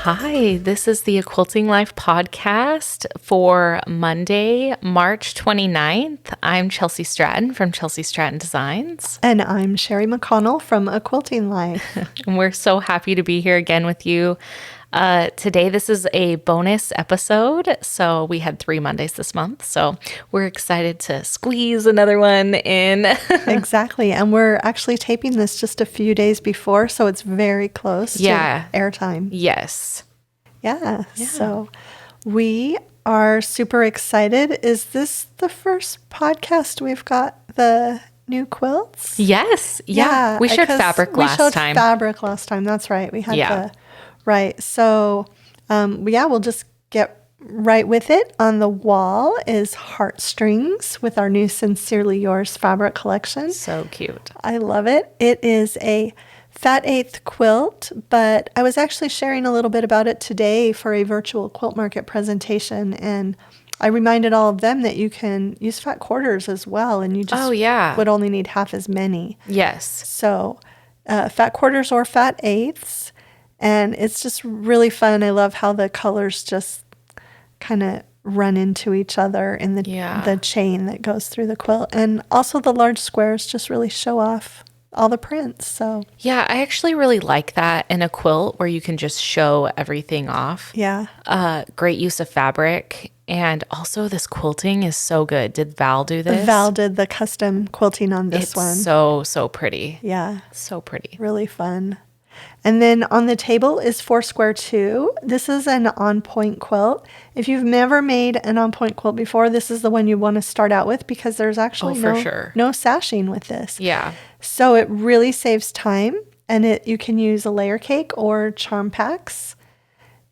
Hi, this is the A Quilting Life podcast for Monday, March 29th. I'm Chelsi Stratton from Chelsi Stratton Designs. And I'm Sherri McConnell from A Quilting Life. And we're so happy to be here again with you. Today, this is a bonus episode. So we had 3 Mondays this month. So we're excited to squeeze another one in. Exactly. And we're actually taping this just a few days before. So it's very close to airtime. Yes. Yeah. So we are super excited. Is this the first podcast we've got the new quilts? Yes. Yeah. We showed fabric last time. We showed fabric last time. That's right. We had right. So, we'll just get right with it. On the wall is Heartstrings with our new Sincerely Yours fabric collection. So cute. I love it. It is a fat eighth quilt, but I was actually sharing a little bit about it today for a virtual quilt market presentation, and I reminded all of them that you can use fat quarters as well, and you just would only need half as many. Yes. So fat quarters or fat eighths, and it's just really fun. I love how the colors just kind of run into each other in the chain that goes through the quilt, and also the large squares just really show off all the prints. So yeah, I actually really like that in a quilt where you can just show everything off. Yeah. Great use of fabric. And also this quilting is so good. Did Val do this? Val did the custom quilting on this one. So pretty. Yeah. So pretty. Really fun. And then on the table is 4 Square 2. This is an on-point quilt. If you've never made an on-point quilt before, this is the one you want to start out with because there's actually no sashing with this. Yeah. So it really saves time, and you can use a layer cake or charm packs.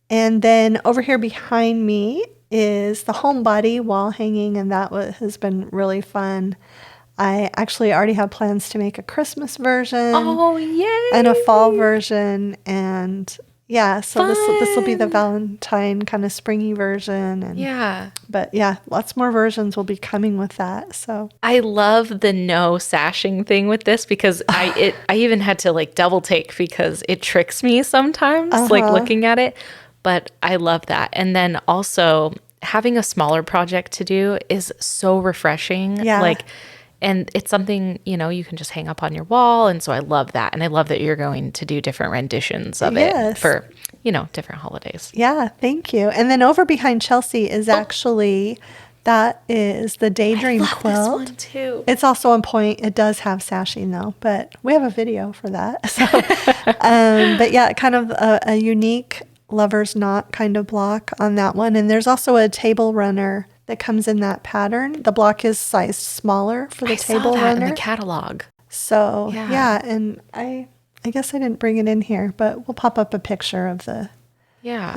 And then over here behind me is the homebody wall hanging, and that has been really fun. I actually already have plans to make a Christmas version. Oh, yay! And a fall version, and so this will be the Valentine kind of springy version, and but lots more versions will be coming with that. So I love the no sashing thing with this because I even had to like double take because it tricks me sometimes like looking at it, but I love that. And then also having a smaller project to do is so refreshing. And it's something, you can just hang up on your wall. And so I love that. And I love that you're going to do different renditions of it for, different holidays. Yeah, thank you. And then over behind Chelsi is that is the Daydream quilt. I love this one too. It's also on point. It does have sashing though, but we have a video for that. So, but yeah, kind of a unique lover's knot kind of block on that one. And there's also a table runner that comes in that pattern. The block is sized smaller for the table runner. I saw that in the catalog. So and I guess I didn't bring it in here, but we'll pop up a picture of the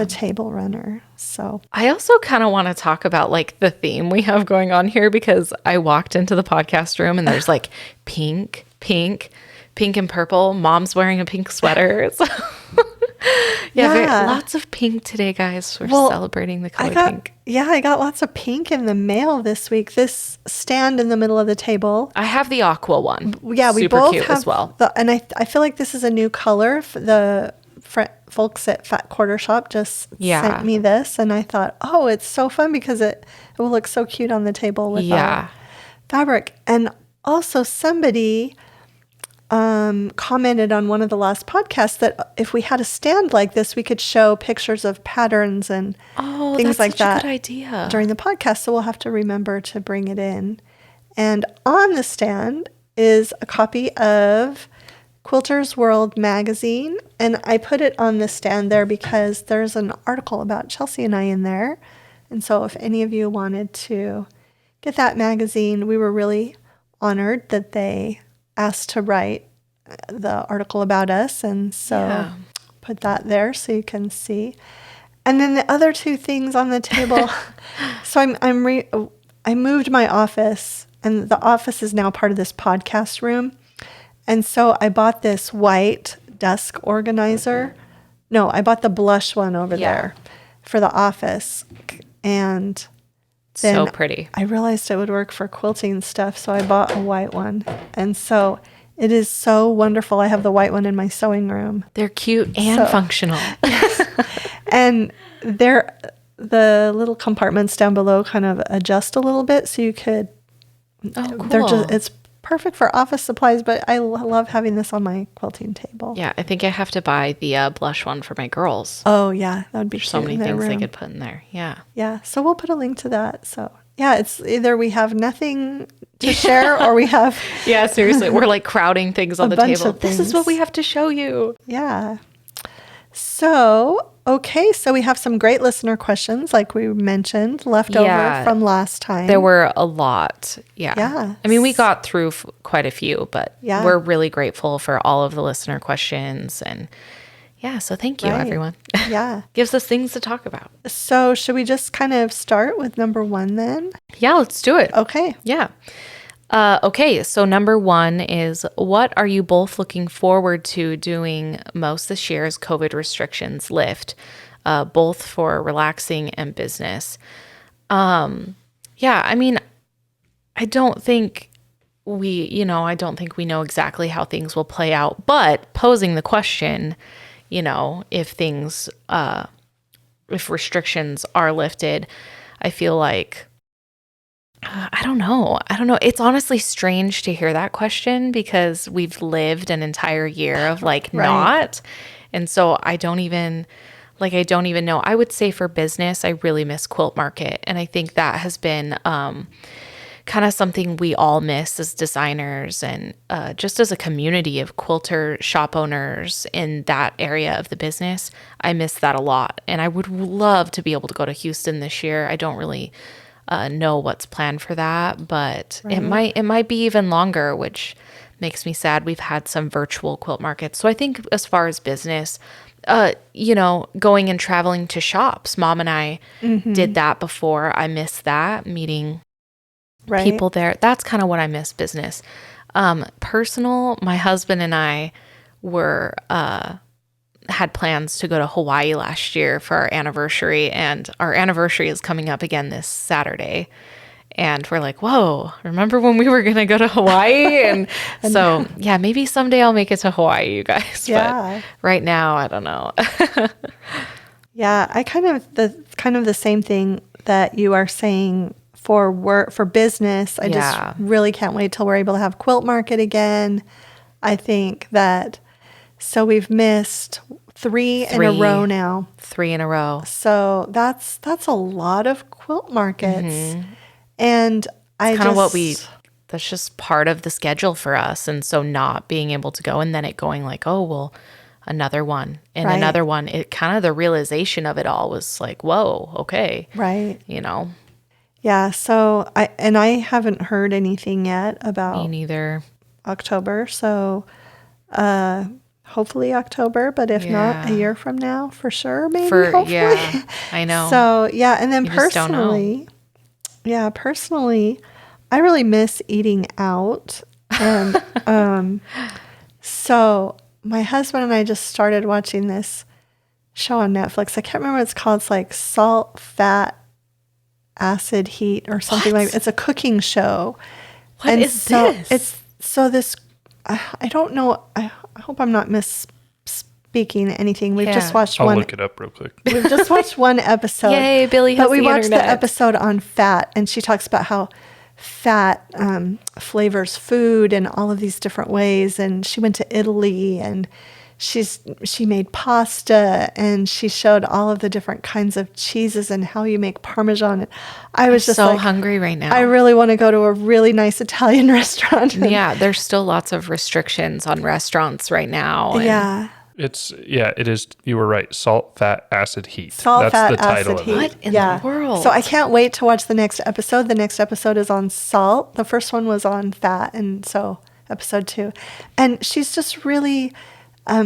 table runner. So I also kind of want to talk about like the theme we have going on here because I walked into the podcast room and there's like pink and purple. Mom's wearing a pink sweater. Lots of pink today, guys. We're celebrating the color pink. Yeah, I got lots of pink in the mail this week. This stand in the middle of the table. I have the aqua one. Yeah, we super both cute have as well. And I feel like this is a new color. The folks at Fat Quarter Shop just sent me this, and I thought, oh, it's so fun because it will look so cute on the table with our fabric. And also somebody commented on one of the last podcasts that if we had a stand like this, we could show pictures of patterns and things like that. Good idea. During the podcast. So we'll have to remember to bring it in. And on the stand is a copy of Quilter's World magazine. And I put it on the stand there because there's an article about Chelsi and I in there. And so if any of you wanted to get that magazine, we were really honored that they asked to write the article about us, and so put that there so you can see. And then the other 2 things on the table. So I moved my office, and the office is now part of this podcast room, and so I bought this white desk organizer. No, I bought the blush one over there for the office, and then so pretty. I realized it would work for quilting stuff, so I bought a white one. And so it is so wonderful. I have the white one in my sewing room. They're cute and functional. And the little compartments down below kind of adjust a little bit, so you could. Oh, cool. It's perfect for office supplies, but I love having this on my quilting table. Yeah, I think I have to buy the blush one for my girls. Oh yeah, that would be There's so many things they could put in there. Yeah. Yeah, so we'll put a link to that. So yeah, it's either we have nothing to share or we have Yeah, seriously, we're like crowding things on the bunch table. of This is things. what we have to show you. Yeah. So, okay, so we have some great listener questions, like we mentioned, left over from last time. There were a lot. Yeah. Yeah. I mean, we got through quite a few, but Yeah. we're really grateful for all of the listener questions. And yeah, so thank you, everyone. Yeah. Gives us things to talk about. So, should we just kind of start with number 1 then? Yeah, let's do it. Okay. Yeah. Okay, so number 1 is, what are you both looking forward to doing most this year as COVID restrictions lift, both for relaxing and business? Yeah, I mean, I don't think we know exactly how things will play out, but posing the question, if if restrictions are lifted, I feel like, I don't know. It's honestly strange to hear that question because we've lived an entire year of not. And so I don't even know. I would say for business, I really miss Quilt Market. And I think that has been kind of something we all miss as designers and just as a community of quilter shop owners in that area of the business. I miss that a lot. And I would love to be able to go to Houston this year. I don't really know what's planned for that, but it might be even longer, which makes me sad. We've had some virtual quilt markets. So I think as far as business, going and traveling to shops, Mom and I did that before. I miss that, meeting people there. That's kind of what I miss business. Personal, my husband and I were had plans to go to Hawaii last year for our anniversary, and our anniversary is coming up again this Saturday. And we're like, whoa, remember when we were going to go to Hawaii? And so, yeah, maybe someday I'll make it to Hawaii, you guys. Yeah. But right now, I don't know. Yeah, I kind of the same thing that you are saying for work, for business. I just really can't wait till we're able to have Quilt Market again. I think that, so we've missed three in a row now. 3 in a row. So that's a lot of quilt markets. And it's kind of that's just part of the schedule for us. And so not being able to go and then it going like, oh, well, another one and another one. It kind of, the realization of it all was like, whoa, okay. Right. Yeah. So I haven't heard anything yet about me neither. October. So, hopefully October, but if not, a year from now, for sure, maybe, hopefully. Yeah, I know. So, yeah, and then you personally, I really miss eating out. And so my husband and I just started watching this show on Netflix. I can't remember what it's called. It's like Salt, Fat, Acid, Heat or something like that. It's a cooking show. What is this? I don't know. I hope I'm not misspeaking anything. We've just watched I'll look it up real quick. We've just watched one episode. Yay, Billy has But we the watched internet. the episode on fat, and she talks about how fat flavors food in all of these different ways. And she went to Italy, and she made pasta, and she showed all of the different kinds of cheeses and how you make Parmesan. And I was just so hungry right now. I really want to go to a really nice Italian restaurant. Yeah, there's still lots of restrictions on restaurants right now. Yeah. It is. You were right. Salt, fat, acid, heat. Salt, That's fat, the title acid, of heat. What in Yeah. the world? So I can't wait to watch the next episode. The next episode is on salt. The first one was on fat, and so episode 2. And she's just really,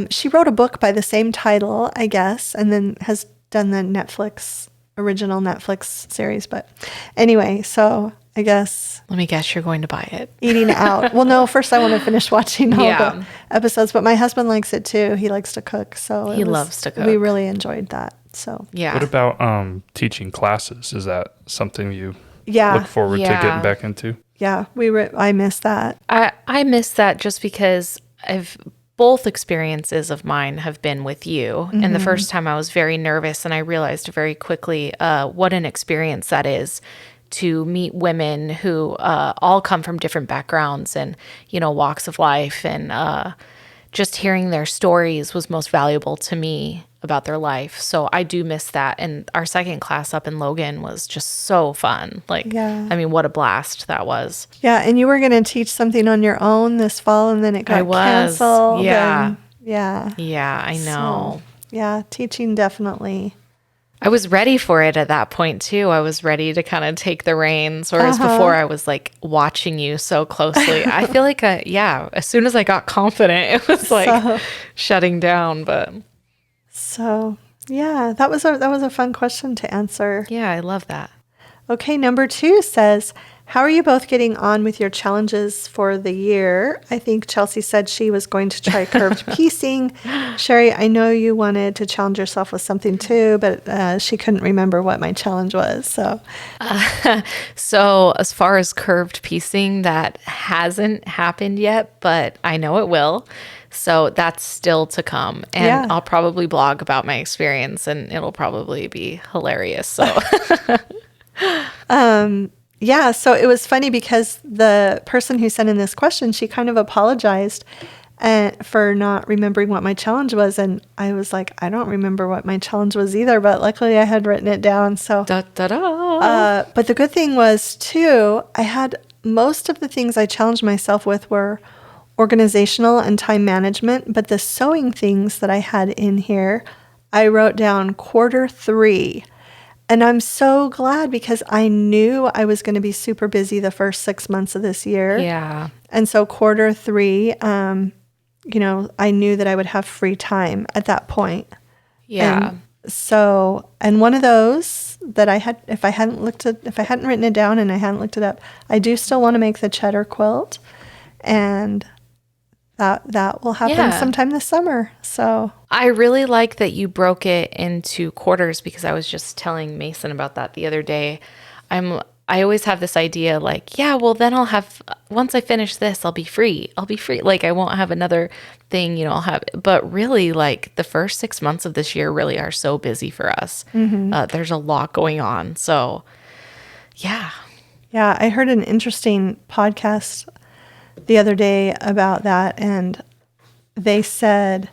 she wrote a book by the same title, I guess, and then has done the original Netflix series. But anyway, so I guess. Let me guess, you're going to buy it. Eating out. Well, no, first I want to finish watching all Yeah. the episodes, but my husband likes it too. He likes to cook. So He loves to cook. We really enjoyed that. So Yeah. What about teaching classes? Is that something you yeah, look forward to getting back into? yeah, I miss that. I miss that just because I've both experiences of mine have been with you. And the first time I was very nervous, and I realized very quickly what an experience that is to meet women who all come from different backgrounds and, walks of life. And just hearing their stories was most valuable to me about their life. So I do miss that. And our second class up in Logan was just so fun. What a blast that was. Yeah, and you were going to teach something on your own this fall, and then it got canceled. Yeah. Yeah, I know. So, teaching definitely. I was ready for it at that point too. I was ready to kind of take the reins, whereas before I was like watching you so closely. I feel like, as soon as I got confident, it was like shutting down. But so that was a fun question to answer. Yeah, I love that. Okay, number 2 says, how are you both getting on with your challenges for the year? I think Chelsi said she was going to try curved piecing. Sherri, I know you wanted to challenge yourself with something too, but she couldn't remember what my challenge was. So as far as curved piecing, that hasn't happened yet, but I know it will. So that's still to come. And I'll probably blog about my experience, and it'll probably be hilarious. So so it was funny because the person who sent in this question, she kind of apologized for not remembering what my challenge was. And I was like, I don't remember what my challenge was either, but luckily I had written it down. So, but the good thing was too, I had most of the things I challenged myself with were organizational and time management, but the sewing things that I had in here, I wrote down Q3. And I'm so glad because I knew I was going to be super busy the first 6 months of this year. Yeah. And so Q3, I knew that I would have free time at that point. Yeah. And one of those that I had, if I hadn't written it down and I hadn't looked it up, I do still want to make the cheddar quilt, and that will happen sometime this summer. So I really like that you broke it into quarters, because I was just telling Mason about that the other day. I always have this idea like, then I'll have, once I finish this, I'll be free. Like I won't have another thing, but really like the first 6 months of this year really are so busy for us. There's a lot going on. So yeah. Yeah. I heard an interesting podcast the other day about that, and they said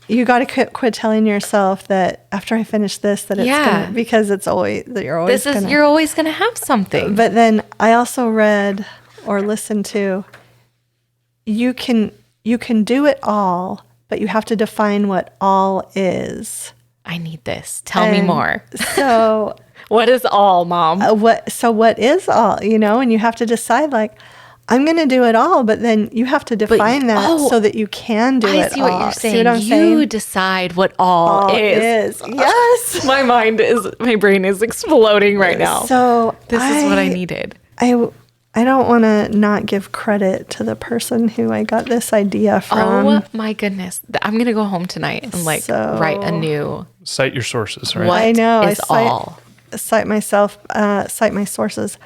you got to quit telling yourself that after I finish this that it's gonna, because it's always that you're always gonna have something. But then I also read or listened to you can do it all, but you have to define what all is. I need this. Tell me more. So what is all, Mom? What is all? And you have to decide like, I'm going to do it all, but then you have to define that so that you can do it all. I see what you're saying. See what I'm saying? Decide what all is. Yes. My brain is exploding right now. So this is what I needed. I don't want to not give credit to the person who I got this idea from. Oh my goodness. I'm going to go home tonight and write a new. Cite your sources, right? I know. I cite my sources.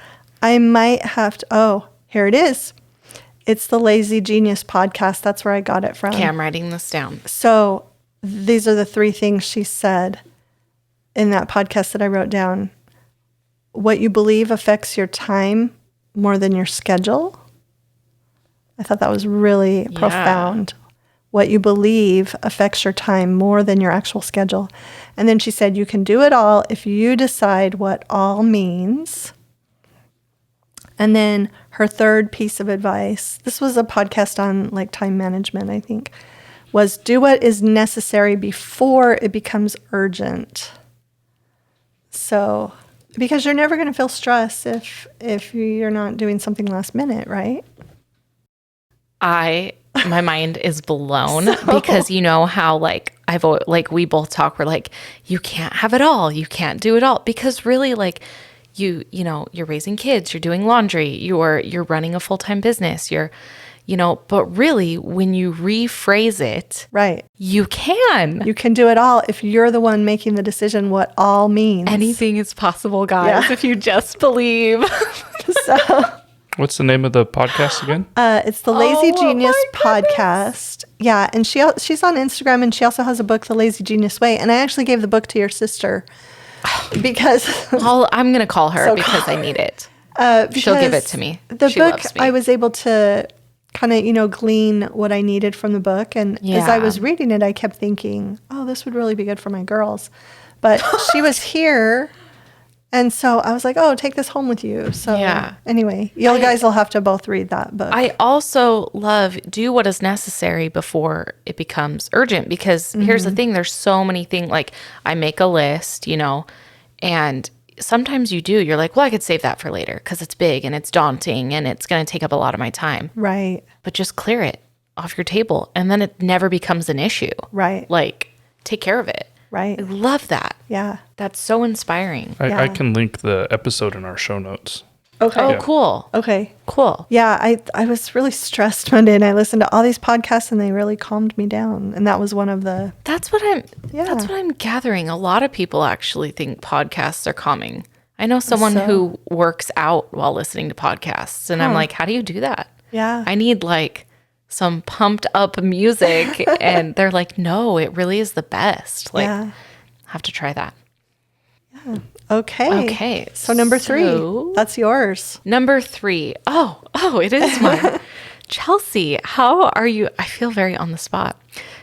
I might have to, here it is. It's the Lazy Genius podcast. That's where I got it from. Okay, I'm writing this down. So these are the 3 things she said in that podcast that I wrote down. What you believe affects your time more than your schedule. I thought that was really profound. What you believe affects your time more than your actual schedule. And then she said, you can do it all if you decide what all means. And then her third piece of advice, this was a podcast on like time management, I think, was do what is necessary before it becomes urgent. So, because you're never going to feel stress if you're not doing something last minute, right? My mind is blown because you know how we both talk, we're like, you can't have it all. You can't do it all. Because really like, you're raising kids, you're doing laundry, you're running a full-time business, but really when you rephrase it, right, you can do it all if you're the one making the decision what all means. Anything is possible, guys, if you just believe. What's the name of the podcast again? It's the Lazy Oh, Genius my podcast. Yeah, and she's on Instagram, and she also has a book, The Lazy Genius Way. And I actually gave the book to your sister because I'm going to call her So because I need it. because She'll give it to me. The She book, loves me. I was able to kind of, glean what I needed from the book. And as I Yeah. was reading it, I kept thinking, oh, this would really be good for my girls. But she was here. And so I was like, oh, take this home with you. So Yeah. anyway, you guys will have to both read that book. I also love do what is necessary before it becomes urgent, because here's the thing, there's so many things, like I make a list, and sometimes you're like, well, I could save that for later because it's big and it's daunting and it's going to take up a lot of my time. Right. But just clear it off your table and then it never becomes an issue. Right. Like take care of it. Right. I love that. Yeah. That's so inspiring. Yeah. I can link the episode in our show notes. Okay. Oh, Yeah. cool. Okay. Cool. Yeah, I was really stressed Monday, and I listened to all these podcasts, and they really calmed me down. And that was one of the That's what Yeah. that's what I'm gathering. A lot of people actually think podcasts are calming. I know someone who works out while listening to podcasts, and I'm like, how do you do that? Yeah. I need like some pumped up music, and they're like, no, it really is the best. Like, Yeah. have to try that. Okay. Okay, So number 3, so- that's yours. Number 3. Oh, it is mine. Chelsea, how are you? I feel very on the spot.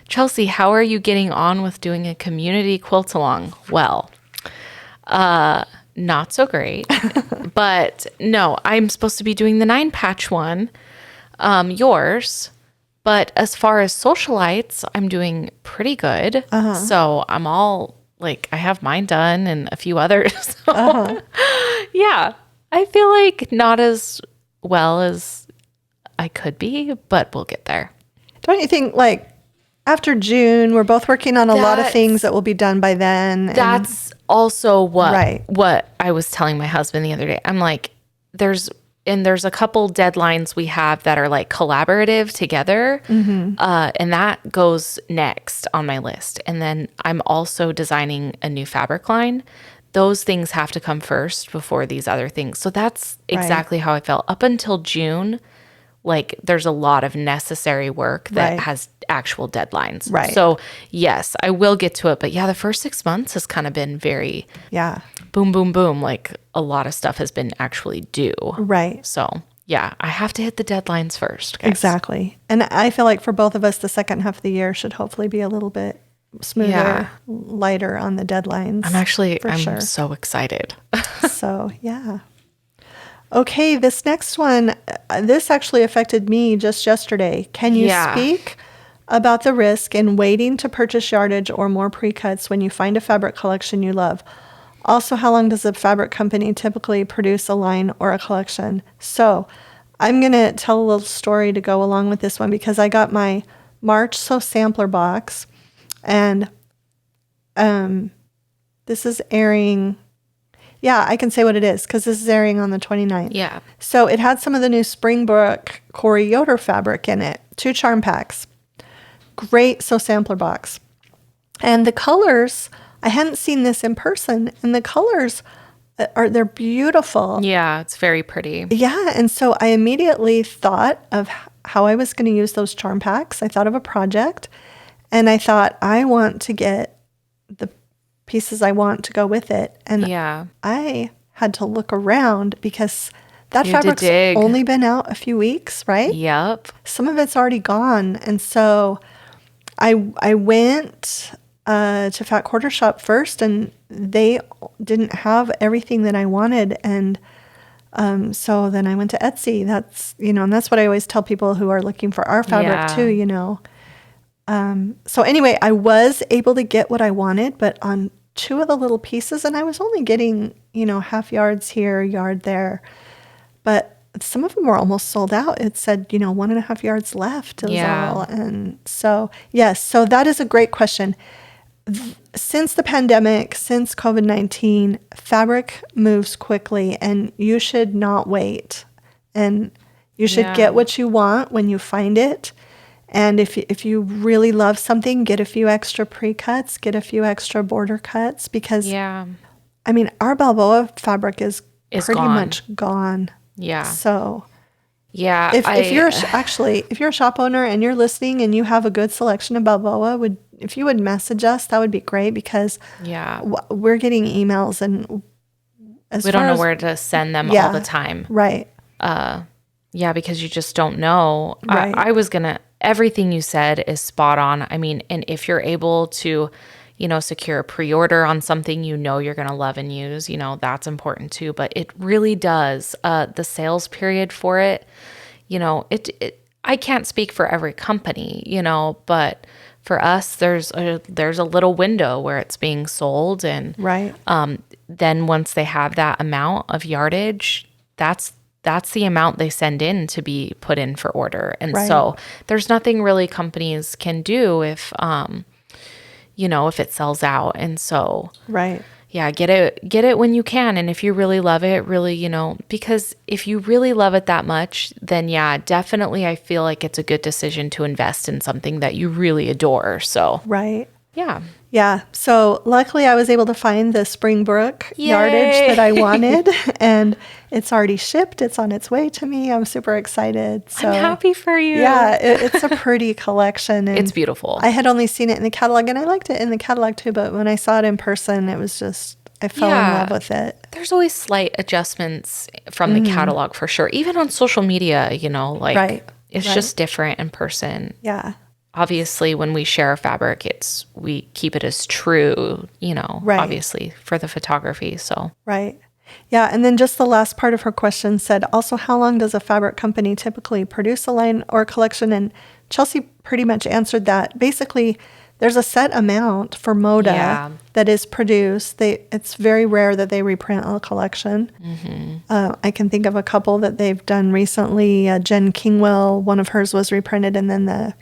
Chelsea, how are you getting on with doing a community quilt along? Well, not so great, but no, I'm supposed to be doing the 9-patch one, yours. But as far as socialites, I'm doing pretty good. So I'm all like, I have mine done and a few others. So, yeah, I feel like not as well as I could be, but we'll get there. Don't you think, like, after June, we're both working on a lot of That's- things that will be done by then? and- That's also Right. what I was telling my husband the other day. I'm like, there's a couple deadlines we have that are like collaborative together, and that goes next on my list. And then I'm also designing a new fabric line. Those things have to come first before these other things. So that's exactly how I felt up until June. Like there's a lot of necessary work that Right. has actual deadlines. Right. So yes, I will get to it. But yeah, the first 6 months has kind of been very Yeah. boom, boom, boom. Like a lot of stuff has been actually due. Right. So yeah, I have to hit the deadlines first. Guys. Exactly. And I feel like for both of us, the second half of the year should hopefully be a little bit smoother, Yeah. lighter on the deadlines. I'm so excited. So, yeah. Okay, this next one, this actually affected me just yesterday. Can you Yeah. speak about the risk in waiting to purchase yardage or more pre-cuts when you find a fabric collection you love? Also, how long does a fabric company typically produce a line or a collection? So, I'm going to tell a little story to go along with this one because I got my March Sew Sampler box, and this is airing... Yeah, I can say what it is because this is airing on the 29th. Yeah. So it had some of the new Springbrook Corey Yoder fabric in it. 2 charm packs. Great Sew Sampler box. And the colors, I hadn't seen this in person, and the colors they're beautiful. Yeah, it's very pretty. Yeah, and so I immediately thought of how I was going to use those charm packs. I thought of a project, and I thought I want to get the pieces I want to go with it. And Yeah. I had to look around because that You had to fabric's dig. only been out a few weeks, right? Yep. Some of it's already gone. And so I went to Fat Quarter Shop first, and they didn't have everything that I wanted. And so then I went to Etsy. That's, and that's what I always tell people who are looking for our fabric Yeah. too, So anyway, I was able to get what I wanted, but on 2 of the little pieces, and I was only getting, half yards here, yard there. But some of them were almost sold out. It said, 1.5 yards left is Yeah. all. And so, yes, so that is a great question. Since the pandemic, since COVID-19, fabric moves quickly, and you should not wait. And you should Yeah. get what you want when you find it. And if you really love something, get a few extra pre-cuts, get a few extra border cuts, because, Yeah. I mean, our Balboa fabric is Is pretty gone. much gone. Yeah. So, Yeah. If you're if you're a shop owner and you're listening and you have a good selection of Balboa, if you would message us, that would be great, because yeah. we're getting emails and We don't know where to send them all the time. Right. Yeah, because you just don't know. Right. Everything you said is spot on. I mean, and if you're able to, secure a pre-order on something you're going to love and use, that's important too. But it really does. The sales period for it, I can't speak for every company, but for us, there's a little window where it's being sold. And right. Then once they have that amount of yardage, that's the amount they send in to be put in for order. And so there's nothing really companies can do if it sells out. And so, right. Yeah, get it when you can. And if you really love it, really, because if you really love it that much, then yeah, definitely I feel like it's a good decision to invest in something that you really adore. So, right. Yeah. Yeah. So luckily I was able to find the Springbrook yardage that I wanted, and it's already shipped. It's on its way to me. I'm super excited. So I'm happy for you. Yeah, it's a pretty collection. And it's beautiful. I had only seen it in the catalog, and I liked it in the catalog too, but when I saw it in person, it was just, I fell in love with it. There's always slight adjustments from the catalog for sure. Even on social media, it's just different in person. Yeah. Obviously, when we share a fabric, we keep it as true, obviously for the photography. So right. Yeah. And then just the last part of her question said, also, how long does a fabric company typically produce a line or collection? And Chelsi pretty much answered that. Basically, there's a set amount for Moda that is produced. It's very rare that they reprint a collection. Mm-hmm. I can think of a couple that they've done recently. Jen Kingwell, one of hers was reprinted, and then the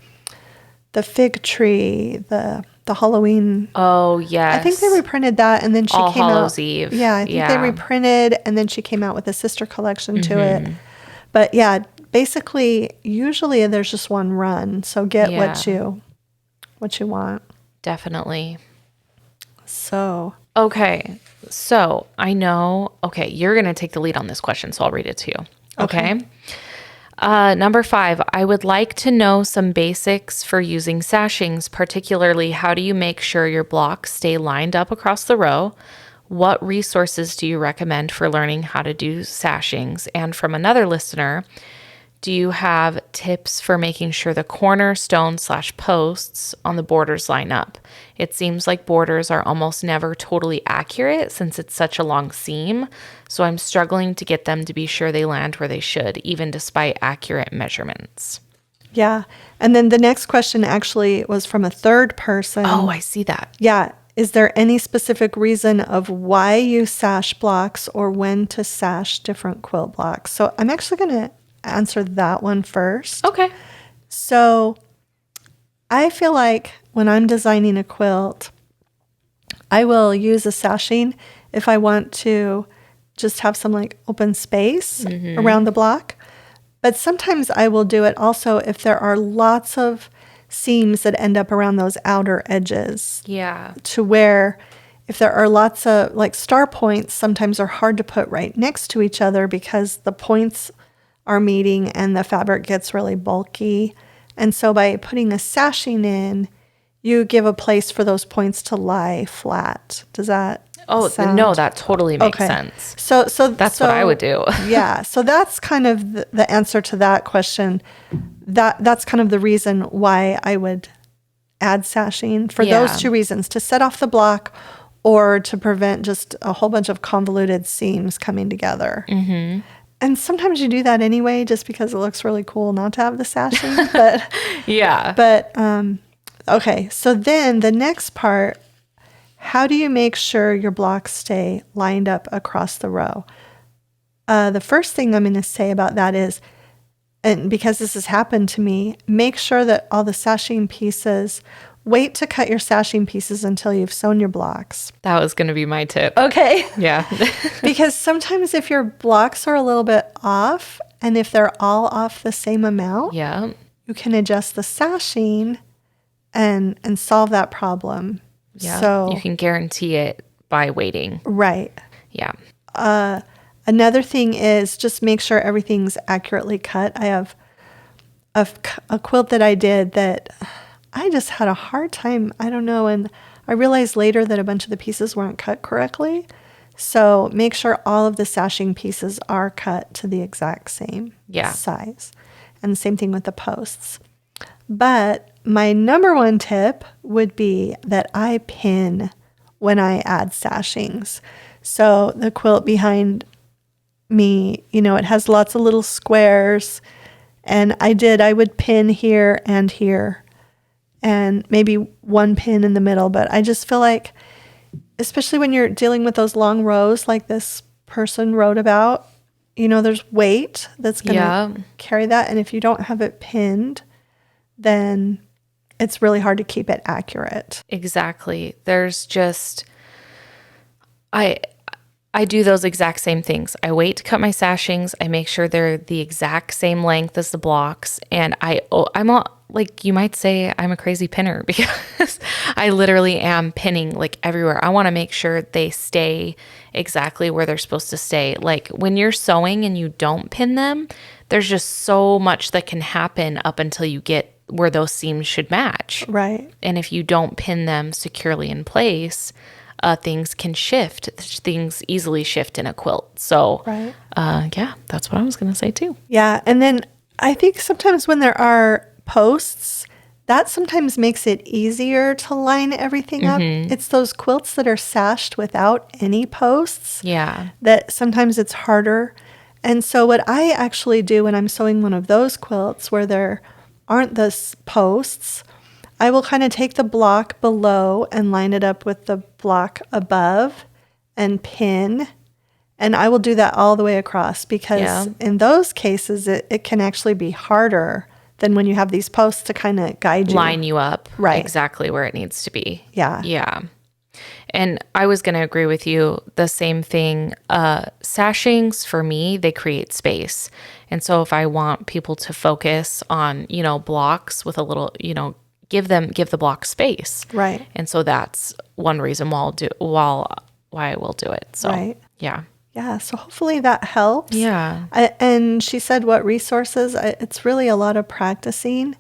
fig tree, the Halloween. Oh, yes. I think they reprinted that, and then she All came Hallows out. Eve. Yeah, I think they reprinted, and then she came out with a sister collection to it. But yeah, basically, usually there's just one run, so get what you want. Definitely. So. Okay. So I know, you're going to take the lead on this question, so I'll read it to you. Okay. Number 5, I would like to know some basics for using sashings, particularly how do you make sure your blocks stay lined up across the row? What resources do you recommend for learning how to do sashings? And from another listener, do you have tips for making sure the cornerstone/posts on the borders line up? It seems like borders are almost never totally accurate since it's such a long seam, so I'm struggling to get them to be sure they land where they should, even despite accurate measurements. Yeah. And then the next question actually was from a third person. Oh, I see that. Yeah. Is there any specific reason of why you sash blocks or when to sash different quilt blocks? So I'm actually going to answer that one first. Okay. So I feel like when I'm designing a quilt, I will use a sashing if I want to just have some like open space around the block. But sometimes I will do it also if there are lots of seams that end up around those outer edges. Yeah. To where if there are lots of like star points, sometimes are hard to put right next to each other because the points are meeting and the fabric gets really bulky. And so by putting a sashing in, you give a place for those points to lie flat. Does that sound? No, that totally makes sense. So that's what I would do. Yeah. So that's kind of the answer to that question. That's kind of the reason why I would add sashing for those two reasons, to set off the block or to prevent just a whole bunch of convoluted seams coming together. Mm-hmm. And sometimes you do that anyway, just because it looks really cool not to have the sashing. But yeah. But okay. So then the next part, how do you make sure your blocks stay lined up across the row? The first thing I'm going to say about that is, and because this has happened to me, make sure that all the sashing pieces, wait to cut your sashing pieces until you've sewn your blocks. That was going to be my tip. Okay. Yeah. Because sometimes if your blocks are a little bit off, and if they're all off the same amount, you can adjust the sashing and solve that problem. Yeah. So you can guarantee it by waiting. Right. Yeah. Another thing is just make sure everything's accurately cut. I have a quilt that I did that I just had a hard time. I don't know. And I realized later that a bunch of the pieces weren't cut correctly. So make sure all of the sashing pieces are cut to the exact same size. And the same thing with the posts. But my number one tip would be that I pin when I add sashings. So the quilt behind me, it has lots of little squares. And I would pin here and here. And maybe one pin in the middle. But I just feel like, especially when you're dealing with those long rows like this person wrote about, there's weight that's going to carry that. And if you don't have it pinned, then it's really hard to keep it accurate. Exactly. There's just, I do those exact same things. I wait to cut my sashings. I make sure they're the exact same length as the blocks. And I'm like, you might say I'm a crazy pinner because I literally am pinning like everywhere. I want to make sure they stay exactly where they're supposed to stay. Like when you're sewing and you don't pin them, there's just so much that can happen up until you get where those seams should match. Right. And if you don't pin them securely in place, things can shift. Things easily shift in a quilt. So, that's what I was going to say too. Yeah. And then I think sometimes when there are posts, that sometimes makes it easier to line everything up. It's those quilts that are sashed without any posts. Yeah. That sometimes it's harder. And so what I actually do when I'm sewing one of those quilts where there aren't those posts, I will kind of take the block below and line it up with the block above and pin. And I will do that all the way across because in those cases, it can actually be harder than when you have these posts to kind of guide you. Line you up right exactly where it needs to be. Yeah. Yeah. And I was going to agree with you. The same thing. Sashings, for me, they create space. And so if I want people to focus on, blocks with a little, give the block space. Right. And so that's one reason why I will do it. So, yeah. Yeah. So hopefully that helps. Yeah. And she said what resources? It's really a lot of practicing.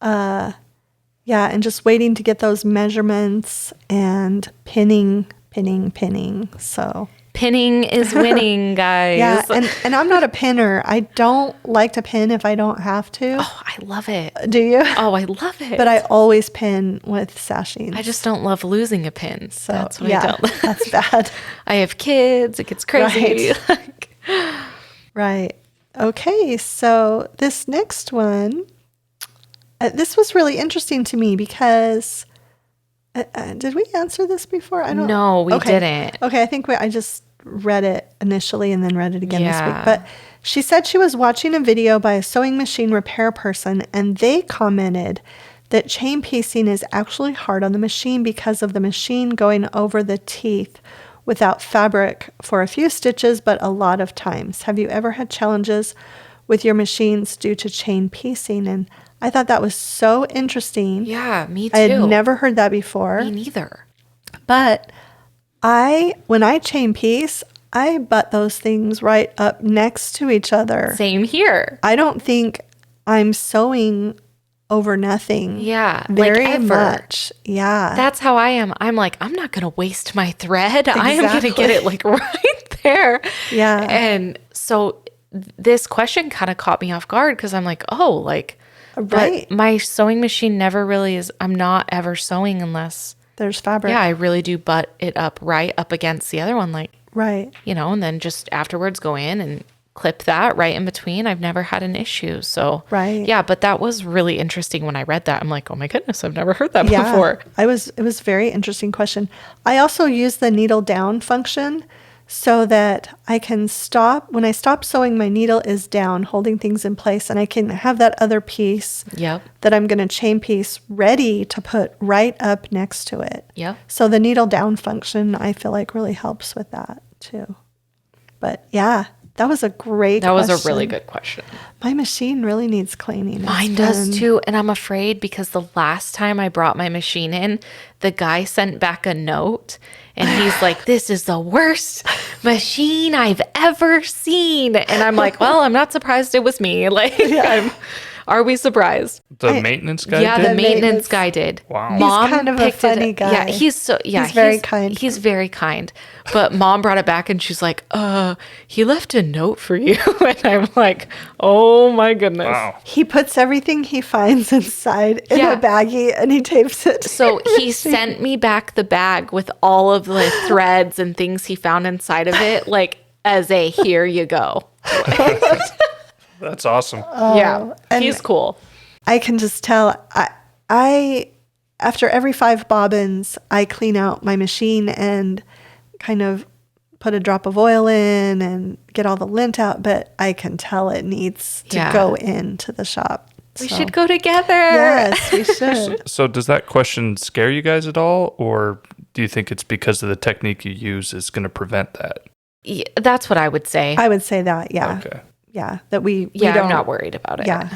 And just waiting to get those measurements and pinning. So pinning is winning, guys. Yeah, and I'm not a pinner. I don't like to pin if I don't have to. Oh, I love it. Do you? Oh, I love it. But I always pin with sashings. I just don't love losing a pin. So that's what I don't. That's bad. I have kids. It gets crazy. Right. Okay, so this next one, this was really interesting to me because... did we answer this before? I don't know. No, we didn't. Okay, I think I just read it initially and then read it again this week. But she said she was watching a video by a sewing machine repair person, and they commented that chain piecing is actually hard on the machine because of the machine going over the teeth without fabric for a few stitches, but a lot of times. Have you ever had challenges with your machines due to chain piecing? And I thought that was so interesting. Yeah, me too. I had never heard that before. Me neither. But when I chain piece, I butt those things right up next to each other. Same here. I don't think I'm sewing over nothing. Yeah. Very much. Yeah. That's how I am. I'm like, I'm not going to waste my thread. Exactly. I am going to get it like right there. Yeah. And so this question kind of caught me off guard because I'm like, right. But my sewing machine never really is. I'm not ever sewing unless there's fabric. Yeah, I really do butt it up right up against the other one, like right. And then just afterwards go in and clip that right in between. I've never had an issue. So right. Yeah, but that was really interesting when I read that. I'm like, oh my goodness, I've never heard that before. It was a very interesting question. I also use the needle down function so that I can stop. When I stop sewing, my needle is down, holding things in place, and I can have that other piece that I'm going to chain piece ready to put right up next to it. Yep. So the needle down function, I feel like, really helps with that too. But yeah, that was a great question. That was a really good question. My machine really needs cleaning. Mine does too. And I'm afraid because the last time I brought my machine in, the guy sent back a note and he's like, this is the worst machine I've ever seen. And I'm like, well, I'm not surprised it was me. Like, are we surprised? The maintenance guy Yeah, did? the maintenance guy did. Wow. Mom He's kind of a picked funny it. guy. Yeah, he's very kind. He's very kind. But Mom brought it back and she's like, he left a note for you. And I'm like, oh my goodness. Wow. He puts everything he finds inside in Yeah. a baggie and he tapes it. So he sent me back the bag with all of the threads and things he found inside of it, like as a here you go. That's awesome. Yeah, and he's cool. I can just tell. I after every 5 bobbins, I clean out my machine and kind of put a drop of oil in and get all the lint out. But I can tell it needs to go into the shop. We should go together. Yes, we should. So does that question scare you guys at all? Or do you think it's because of the technique you use is going to prevent that? Yeah, that's what I would say. I would say that. Yeah. Okay. Yeah. That we Yeah, don't, I'm not worried about it. Yeah.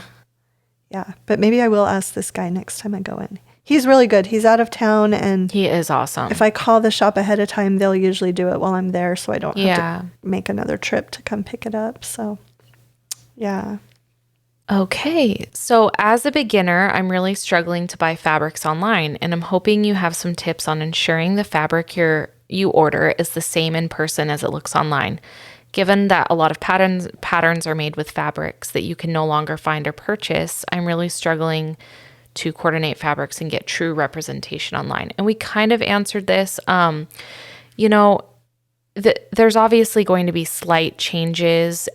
Yeah. But maybe I will ask this guy next time I go in. He's really good. He's out of town, and He is awesome. if I call the shop ahead of time, they'll usually do it while I'm there, so I don't have to make another trip to come pick it up. So, yeah. Okay, so as a beginner, I'm really struggling to buy fabrics online, and I'm hoping you have some tips on ensuring the fabric you order is the same in person as it looks online. Given that a lot of patterns are made with fabrics that you can no longer find or purchase, I'm really struggling to coordinate fabrics and get true representation online. And we kind of answered this. There's obviously going to be slight changes,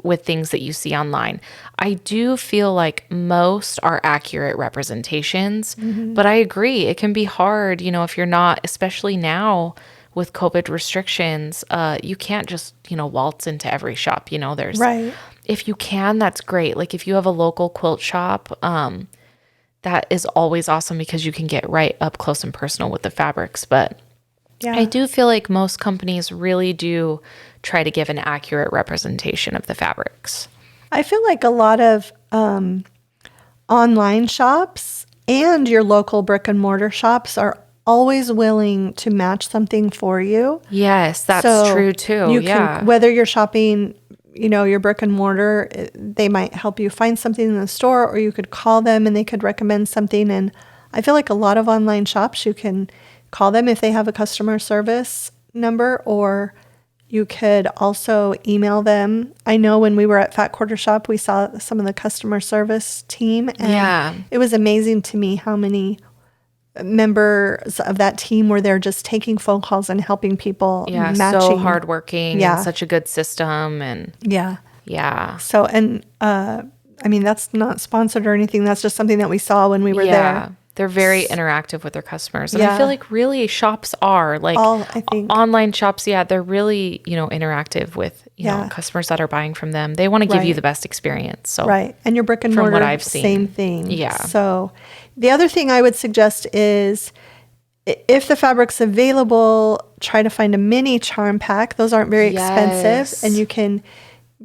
with things that you see online. I do feel like most are accurate representations, but I agree it can be hard, if you're not, especially now with COVID restrictions, you can't just, waltz into every shop, there's, Right. if you can, that's great. Like if you have a local quilt shop, that is always awesome because you can get right up close and personal with the fabrics. But Yeah. I do feel like most companies really do try to give an accurate representation of the fabrics. I feel like a lot of online shops and your local brick and mortar shops are always willing to match something for you. Yes, that's So true too. You Yeah. can, whether you're shopping, your brick and mortar, they might help you find something in the store, or you could call them and they could recommend something. And I feel like a lot of online shops, you can call them if they have a customer service number, or you could also email them. I know when we were at Fat Quarter Shop, we saw some of the customer service team, and it was amazing to me how many members of that team were there just taking phone calls and helping people matching. So hardworking and such a good system. And yeah. So, and that's not sponsored or anything. That's just something that we saw when we were there. They're very interactive with their customers. And I feel like really shops are like I think. Online shops. They're really, interactive with, customers that are buying from them. They want to give you the best experience. So Right. And your brick and from mortar, what I've seen. same thing. Yeah. So the other thing I would suggest is if the fabric's available, try to find a mini charm pack. Those aren't very expensive, and you can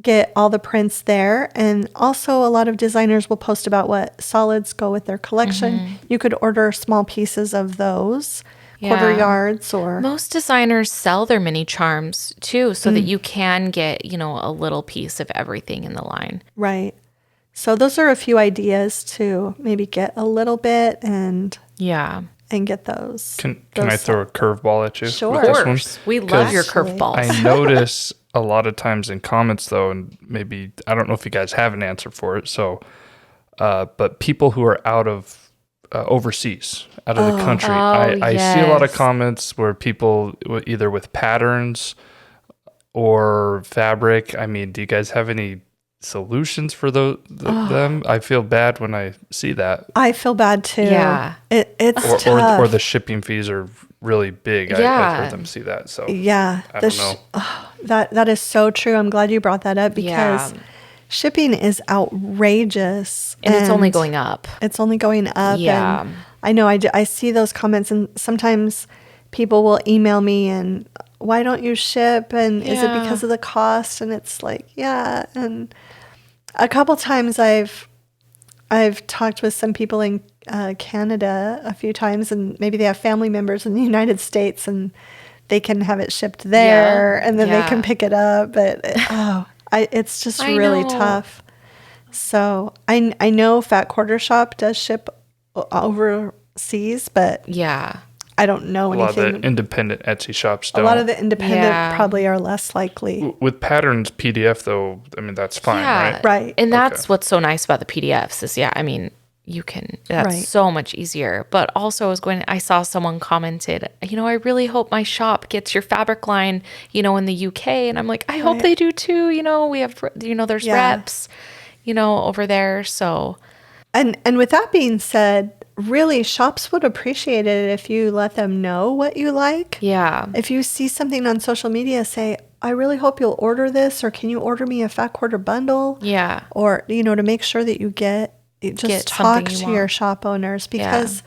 get all the prints there. And also a lot of designers will post about what solids go with their collection. You could order small pieces of those, quarter yards, or most designers sell their mini charms too, so that you can get, a little piece of everything in the line. Right. So those are a few ideas to maybe get a little bit and get those. Can I throw a curveball at you? Sure. With this Of one? course. We love your Actually. curveballs. I notice a lot of times in comments though, and maybe, I don't know if you guys have an answer for it. So, but people who are out of overseas, out of the country, I see a lot of comments where people either with patterns or fabric. I mean, do you guys have any solutions for them? I feel bad when I see that. I feel bad too. Yeah. It's tough. Or the shipping fees are really big. I've heard them see that. So yeah, I don't know. That is so true. I'm glad you brought that up because shipping is outrageous, and it's only going up. It's only going up. Yeah. And I know. I see those comments, and sometimes people will email me and, why don't you ship? And is it because of the cost? And it's like, and a couple times I've talked with some people in Canada a few times, and maybe they have family members in the United States, and they can have it shipped there and then they Yeah. can pick it up. But it's just I really know. tough. So I know Fat Quarter Shop does ship overseas, but Yeah. I don't know A lot of anything. the independent Etsy shops A don't. lot of the independent Yeah. probably are less likely. With patterns PDF though, I mean that's fine, Yeah. right? Right. And that's what's so nice about the PDFs is, I mean, you can, that's Right. so much easier. But also I saw someone commented, I really hope my shop gets your fabric line, in the UK. And I'm like, I hope Right. they do too. We have, there's Yeah. reps, over there. So And with that being said, really shops would appreciate it if you let them know what you like. yeah. If you see something on social media, say, I really hope you'll order this, or can you order me a Fat Quarter bundle? Yeah. Or, to make sure that you just Get talk something you to want. your shop owners, because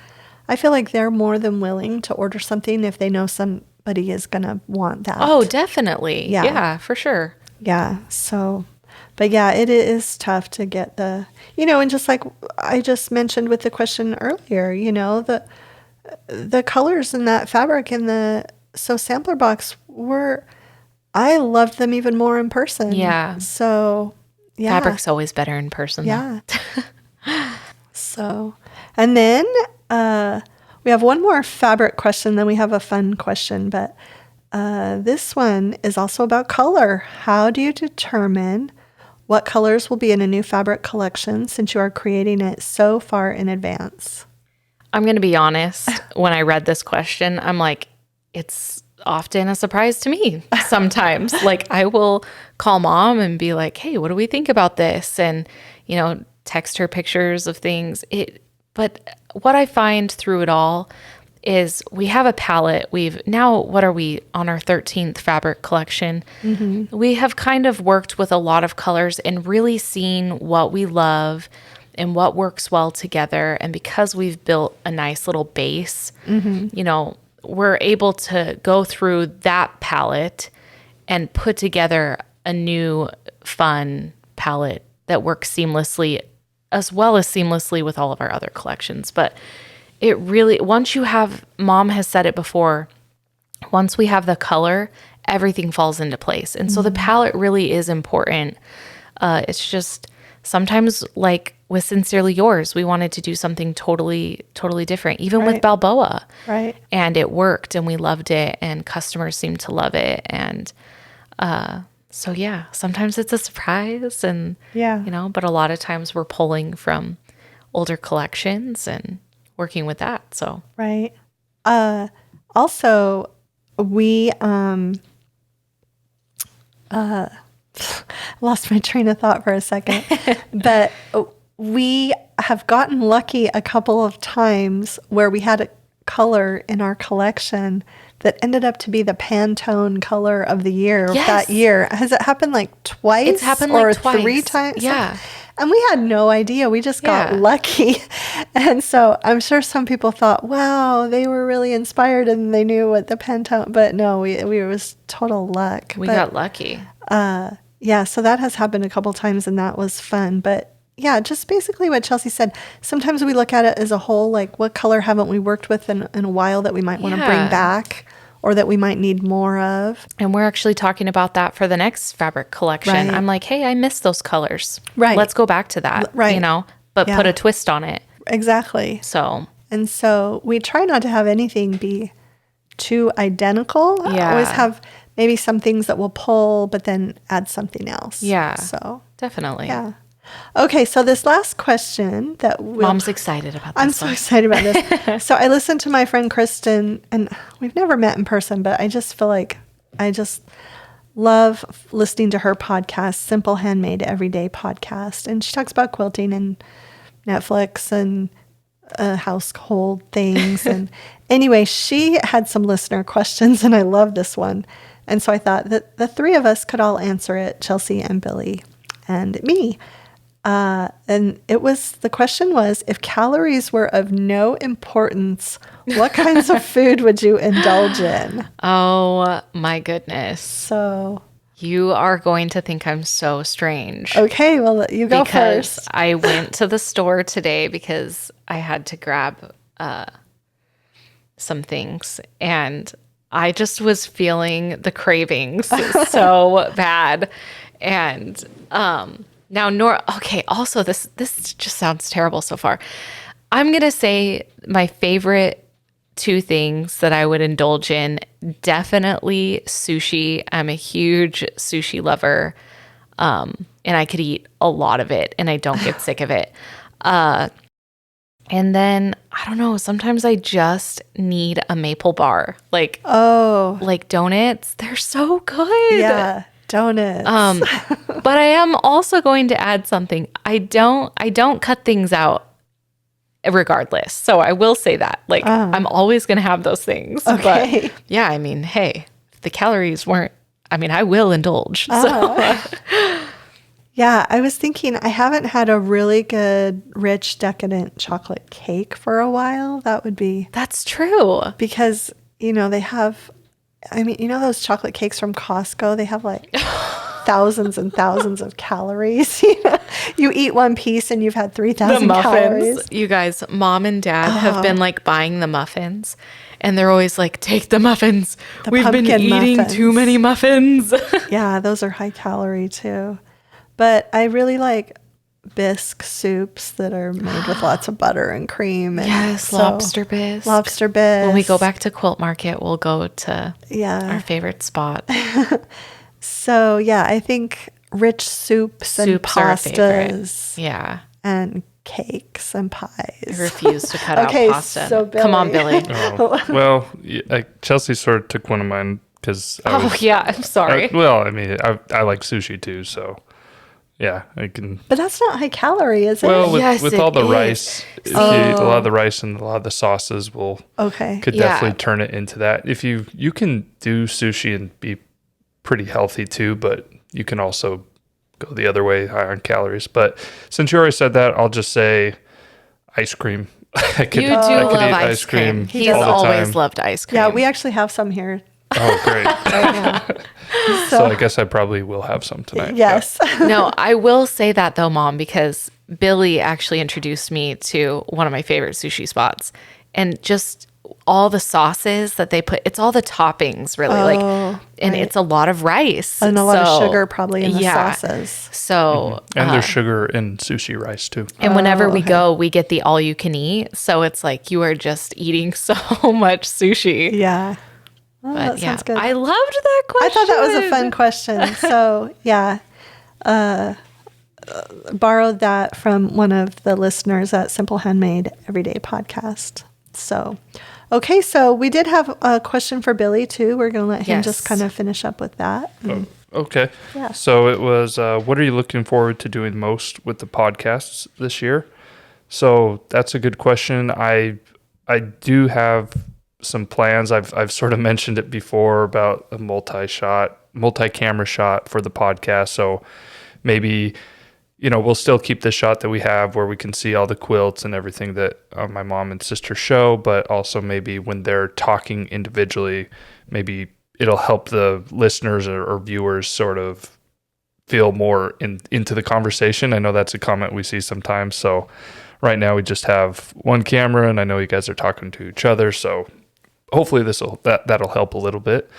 I feel like they're more than willing to order something if they know somebody is going to want that. Oh, definitely. Yeah. Yeah, for sure. Yeah. So, but yeah, it is tough to get and just like I just mentioned with the question earlier, the colors in that fabric in the sampler box I loved them even more in person. Yeah. So, yeah. Fabric's always better in person. Yeah. So, and then we have one more fabric question, then we have a fun question, but this one is also about color. How do you determine what colors will be in a new fabric collection since you are creating it so far in advance? I'm going to be honest. When I read this question, I'm like, it's often a surprise to me sometimes. Like I will call mom and be like, hey, what do we think about this? And, text her pictures of things. But what I find through it all is we have a palette. What are we on our 13th fabric collection? Mm-hmm. We have kind of worked with a lot of colors and really seen what we love and what works well together. And because we've built a nice little base, we're able to go through that palette and put together a new fun palette that works seamlessly, as well as seamlessly with all of our other collections. But it really, mom has said it before, once we have the color, everything falls into place. And so the palette really is important. It's just sometimes, like with Sincerely Yours, we wanted to do something totally, totally different, even with Balboa. Right. And it worked and we loved it and customers seemed to love it. And so yeah, sometimes it's a surprise and, but a lot of times we're pulling from older collections and working with that. So, right. Also, we, lost my train of thought for a second, but we have gotten lucky a couple of times where we had a color in our collection that ended up to be the Pantone color of the year that year. Has it happened like twice? It's happened or like twice. 3 times? Yeah. And we had no idea. We just got lucky. And so I'm sure some people thought, wow, they were really inspired and they knew what the Pantone, but no, it was total luck. We got lucky. Yeah, so that has happened a couple times and that was fun. But yeah, just basically what Chelsi said. Sometimes we look at it as a whole, like what color haven't we worked with in a while that we might want to bring back or that we might need more of. And we're actually talking about that for the next fabric collection. Right. I'm like, hey, I miss those colors. Right. Let's go back to that, Right. but put a twist on it. Exactly. So. And so we try not to have anything be too identical. Yeah. Always have maybe some things that we'll pull, but then add something else. Yeah. So. Definitely. Yeah. Okay, so this last question that Mom's excited about this. I'm so excited about this. So I listened to my friend Kristen, and we've never met in person, but I just feel like I just love listening to her podcast, Simple Handmade Everyday Podcast. And she talks about quilting and Netflix and household things. And anyway, she had some listener questions, and I love this one. And so I thought that the three of us could all answer it, Chelsi and Billy and me. And the question was, if calories were of no importance, what kinds of food would you indulge in? Oh my goodness. So you are going to think I'm so strange. Okay, well, you go because first. I went to the store today because I had to grab some things. And I just was feeling the cravings so bad. And now okay, also this just sounds terrible so far. I'm going to say my favorite two things that I would indulge in, definitely sushi. I'm a huge sushi lover. And I could eat a lot of it and I don't get sick of it. And then I don't know, sometimes I just need a maple bar. Like donuts, they're so good. Yeah, donuts. But I am also going to add something. I don't cut things out regardless. So I will say that. Like I'm always going to have those things. Okay. But yeah, I mean, hey, if the calories weren't, I mean, I will indulge. So Yeah, I was thinking I haven't had a really good, rich, decadent chocolate cake for a while. That would be that's true. because, they have, those chocolate cakes from Costco, they have like thousands and thousands of calories. You eat one piece and you've had 3,000 calories. You guys, mom and dad have been like buying the muffins. And they're always like, take the muffins. We've been eating muffins. too many muffins. Yeah, those are high calorie too. But I really like bisque soups that are made with lots of butter and cream. And yes, lobster bisque. Lobster bisque. When we go back to Quilt Market, we'll go to our favorite spot. So, yeah, I think rich soups and pastas. Yeah. And cakes and pies. I refuse to cut out pasta. So Billy. Come on, Billy. Well, Chelsea sort of took one of mine because I'm sorry. I like sushi too, so yeah, I can. But that's not high calorie, is it? Well, Yes, with it all the is. rice, if you eat a lot of the rice and a lot of the sauces could definitely turn it into that. If you can do sushi and be pretty healthy too, but you can also go the other way, high on calories. But since you already said that, I'll just say ice cream. I could You do eat love ice cream. He's all the always time. loved ice cream. Yeah, we actually have some here. Oh, great. So I guess I probably will have some tonight. Yes. No, I will say that though, Mom, because Billy actually introduced me to one of my favorite sushi spots, and just all the sauces that they put, it's all the toppings really, it's a lot of rice. And a lot of sugar probably in the sauces. So, And there's sugar in sushi rice too. and whenever we go, we get the all you can eat. So it's like you are just eating so much sushi. Yeah. Oh, But that sounds good. I loved that question. I thought that was a fun question. So, yeah. Borrowed that from one of the listeners at Simple Handmade Everyday Podcast. So, okay. So we did have a question for Billy too. We're going to let him just kind of finish up with that. Oh, okay. Yeah. So it was, what are you looking forward to doing most with the podcasts this year? So that's a good question. I do have some plans. I've sort of mentioned it before about a multi-camera shot for the podcast. So maybe, we'll still keep the shot that we have where we can see all the quilts and everything that my mom and sister show, but also maybe when they're talking individually, maybe it'll help the listeners or viewers sort of feel more into the conversation. I know that's a comment we see sometimes. So right now we just have one camera, and I know you guys are talking to each other. So hopefully that'll help a little bit.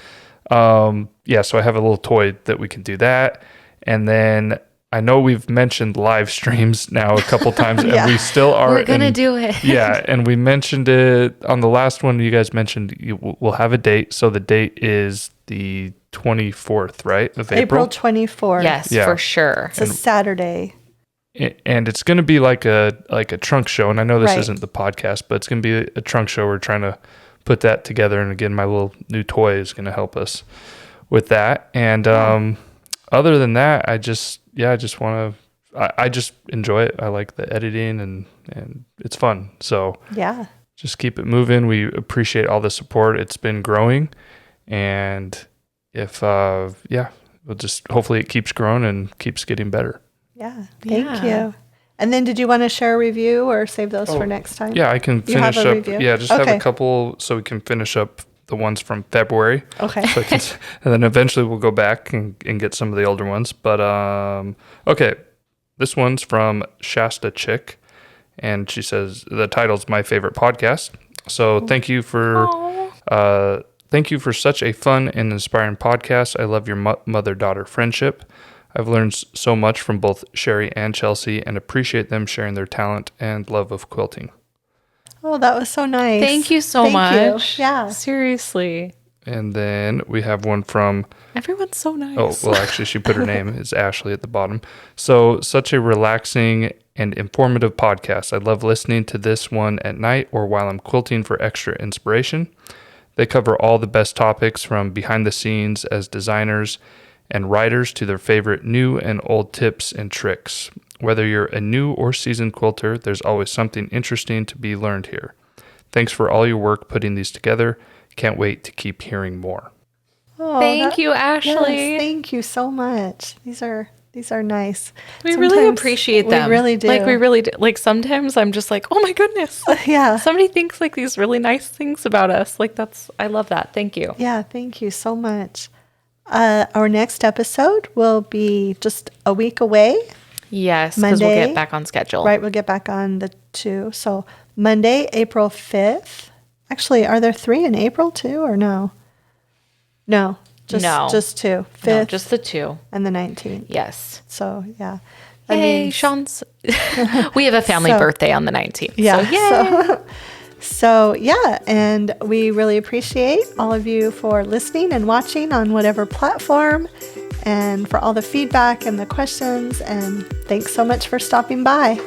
So I have a little toy that we can do that. And then I know we've mentioned live streams now a couple times, and we still are. We're going to do it. Yeah, and we mentioned it on the last one. You guys mentioned we'll have a date. So the date is the 24th, right, of April? April 24th. Yes, for sure. It's a Saturday. And it's going to be like a trunk show. And I know this isn't the podcast, but it's going to be a trunk show. We're trying to put that together. And again, my little new toy is going to help us with that. And other than that, I just want to, I just enjoy it. I like the editing and it's fun. So yeah, just keep it moving. We appreciate all the support. It's been growing. And if, we'll just, hopefully it keeps growing and keeps getting better. Yeah. Thank you. And then did you want to share a review or save those for next time? Yeah, I can finish up. Review? Yeah, just have a couple so we can finish up the ones from February. Okay. So and then eventually we'll go back and get some of the older ones. But okay, this one's from Shasta Chick, and she says the title's My Favorite Podcast. So thank you for Thank you for such a fun and inspiring podcast. I love your mother-daughter friendship. I've learned so much from both Sherri and Chelsi and appreciate them sharing their talent and love of quilting. Oh, that was so nice. Thank you so much. You. Yeah. Seriously. And then we have one from... Everyone's so nice. Oh, well, actually, she put her name is Ashley at the bottom. So, such a relaxing and informative podcast. I love listening to this one at night or while I'm quilting for extra inspiration. They cover all the best topics from behind the scenes as designers and writers to their favorite new and old tips and tricks. Whether you're a new or seasoned quilter, there's always something interesting to be learned here. Thanks for all your work putting these together. Can't wait to keep hearing more. Oh, thank you, Ashley. Yes, thank you so much. These are nice. We really appreciate them. We really do. We really do. Sometimes I'm just like, oh my goodness. Yeah. Somebody thinks these really nice things about us. I love that. Thank you. Yeah, thank you so much. Our next episode will be just a week away. Yes, because we'll get back on schedule. Right, we'll get back on the 2. So Monday, April 5th. Actually, are there 3 in April too, or no? No, just 2. 5th, No, just the 2. and the 19th. Yes. So, yeah. Yay, Sean's. We have a family birthday on the 19th. Yeah. So, yay. So, yeah, and we really appreciate all of you for listening and watching on whatever platform and for all the feedback and the questions. And thanks so much for stopping by.